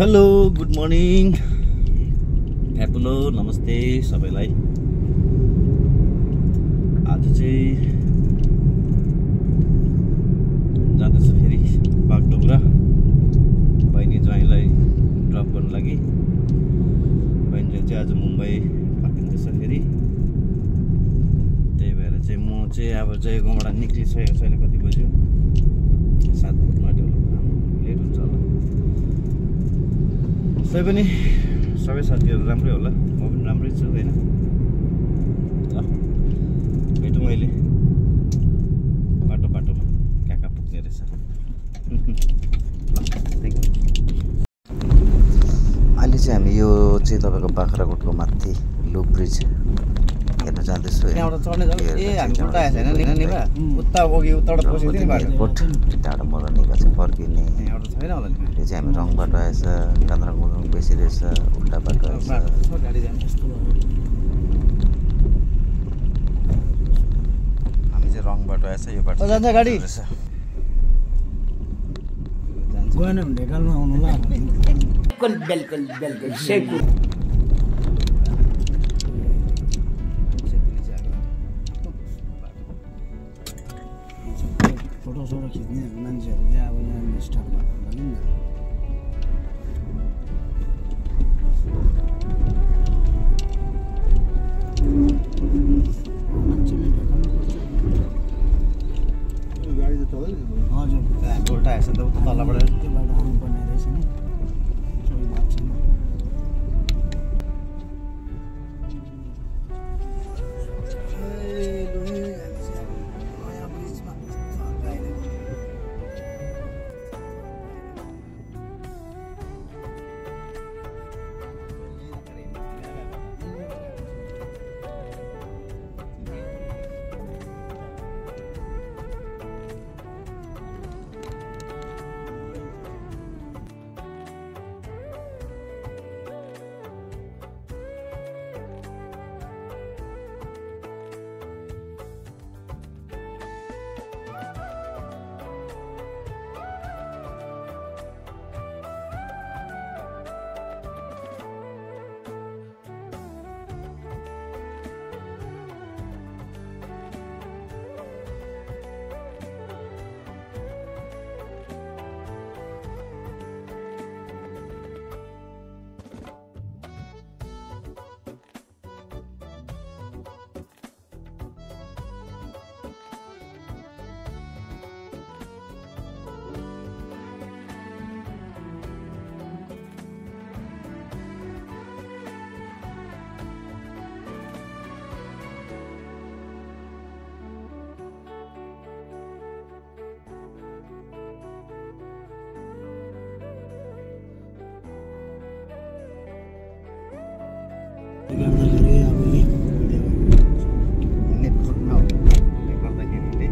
Hello good morning hello नमस्ते सबैलाई। आज चाहिँ जाँदैछ फेरि बागडोग्रा बहिनी ज्वाइँलाई ड्रप गर्नु लागि। बहिनी चाहिँ आज मुम्बई फर्किँदैछ फेरि, त्यही भएर चाहिँ म चाहिँ अब जयगाउँबाट निक्लिसकेको छु। अहिले कति बज्यो? 7 बज्यो होला, लेट हुन्छ होला। पनि सबै साथीहरू राम्रै होला, म पनि राम्रै छु होइन। ल भेटौँ अहिले बाटोमा कहाँ कहाँ पुग्ने रहेछ। अहिले चाहिँ हामी यो चाहिँ तपाईँको बाख्राकोटको माथि लुप ब्रिज हेर्न जाँदैछु। टाढो मजा निका चाहिँ फर्किने। यो चाहिँ हामी रङ बाटो आएछ, कान्द्रा मुलुङ बेसी रहेछ, उल्टा बाटो आएछ। हामी चाहिँ रङ बाटो आएछ, यो बाटो जान्छ गाडी रहेछ। गएन भने ढेकालमा आउनु ल। बिल्कुल सेकुर फोटोसोटो खिच्ने मान्छेहरू चाहिँ अब यहाँ स्टार्ट गर्नु नि त। मान्छेले ढेकाल्नुपर्छ। गाडी त चल्दैन। हजुर उल्टा आएछ त उता तलबाट त्यो बाटो आउनुपर्ने रहेछ नि, सोही बात छैन। गर्दाखेरि अब नेट खोज्न गर्दाखेरि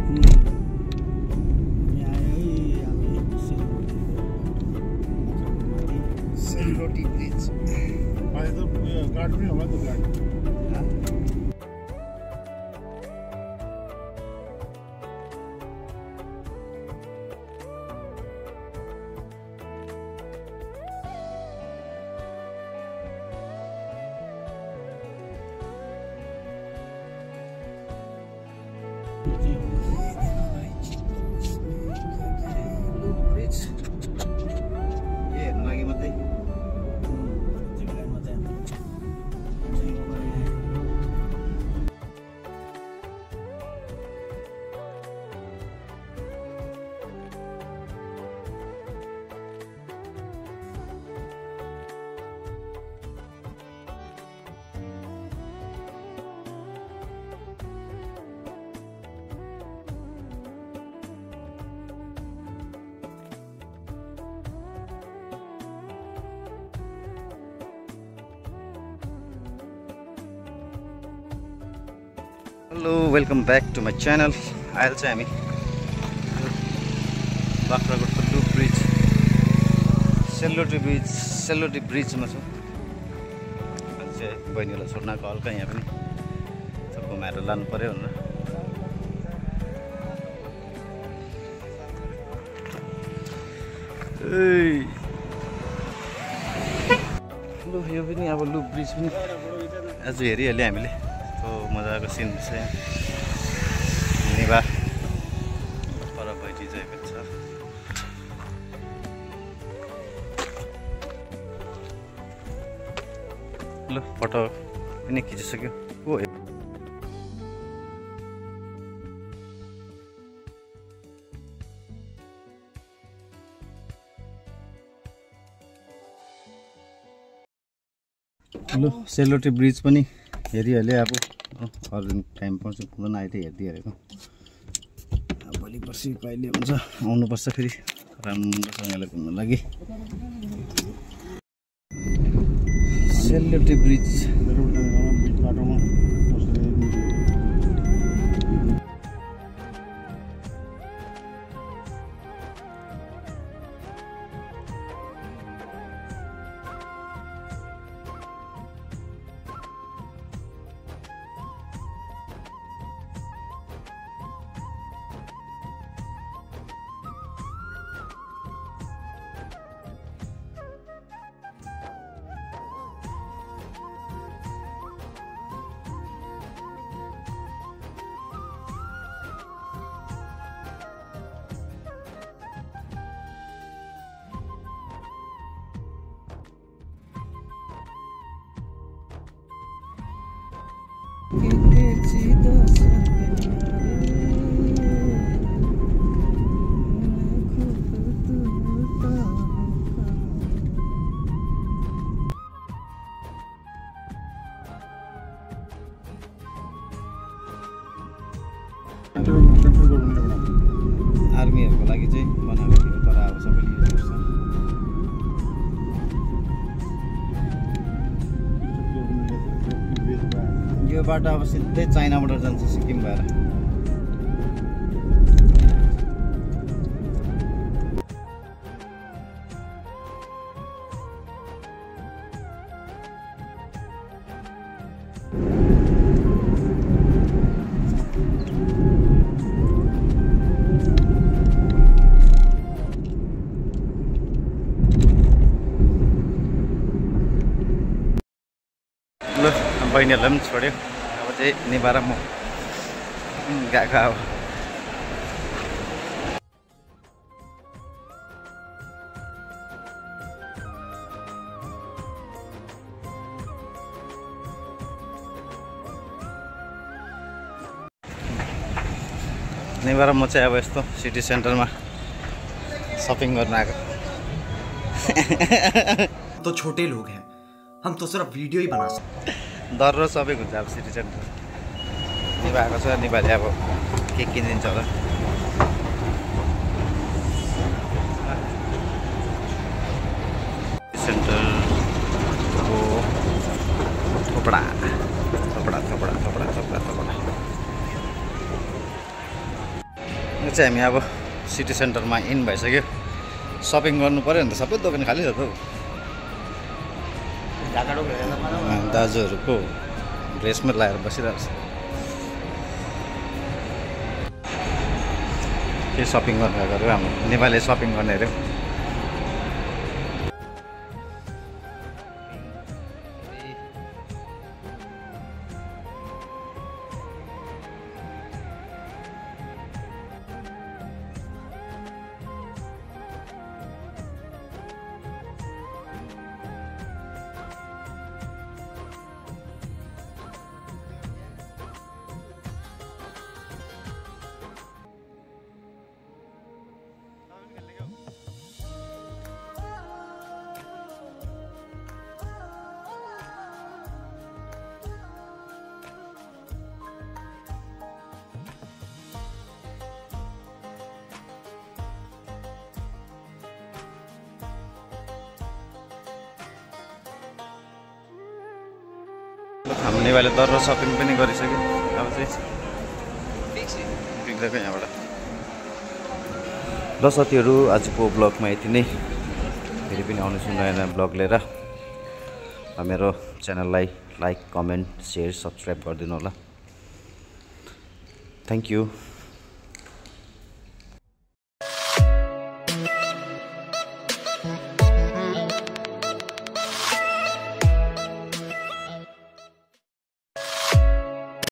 सेलरोटी ब्रिज अहिले त गाडी पनि होला नि त गाडी। हेर्नु लागि मात्रै। Hello welcome back to my channel. अहिले चाहिँ हामी बाख्राकोटको लुप ब्रिज सेलरोटी ब्रिजमा छौँ। अहिले चाहिँ बहिनीलाई छोड्न आएको हल्का यहाँ पनि घुमाएर लानु पऱ्यो भनेर। लु यो पनि अब लुप ब्रिज पनि आज हेरिहाल्यो हामीले। त्यो मजाको सिन छ निभा पर भइदिइसकेको छ। ल फोटो पनि खिचिसक्यो। हो ल सेलरोटी ब्रिज पनि हेरिहाल्यो। अब अरू टाइम पर्छ पुग्न अहिले हेरिदिइहालेको। भोलि पर्सि कहिले हुन्छ आउनुपर्छ फेरि राम्रोसँगले घुम्न लागि। सेलरोटी ब्रिज बाटोमा आर्मीहरूको लागि चाहिँ बनाएको थियो, तर अब सबैले युज गर्छ। यो बाटो अब सिधै चाइनाबाट जान्छ सिक्किम भएर। ल बहिनीहरूलाई पनि छोड्यो। अब चाहिँ निभाएर म गएको अब। निभाएर म चाहिँ अब यस्तो सिटी सेन्टरमा सपिङ गर्न आएको। तो छोटे लोग हैं, हम तो सिर्फ वीडियो ही बना सकते। दर सबै हुन्छ अब सिटी सेन्टर। निभाएको छ, निभाले अब के किनिदिन्छ होला। सेन्टरको थोपडा थोपडा थोपडा थोपडा थोपडा थोपडा यो चाहिँ हामी अब सिटी सेन्टरमा इन भइसक्यो। सपिङ गर्नु पऱ्यो भने त सबै दोकान खाली छ त हौ। दाजुहरूको ड्रेसमा लगाएर बसिरहेको छ। के सपिङ गर्न गएको हाम्रो नेपाली सपिङ गर्ने अरे। हाम्रो नेपाली दर सपिङ पनि गरिसक्यो। अब चाहिँ बिग्रेको यहाँबाट। ल साथीहरू, आजको ब्लगमा यति नै। फेरि पनि आउनेछु नयाँ नयाँ ब्लग लिएर। मेरो च्यानललाई लाइक, कमेन्ट, सेयर, सब्सक्राइब गरिदिनु होला। Thank you.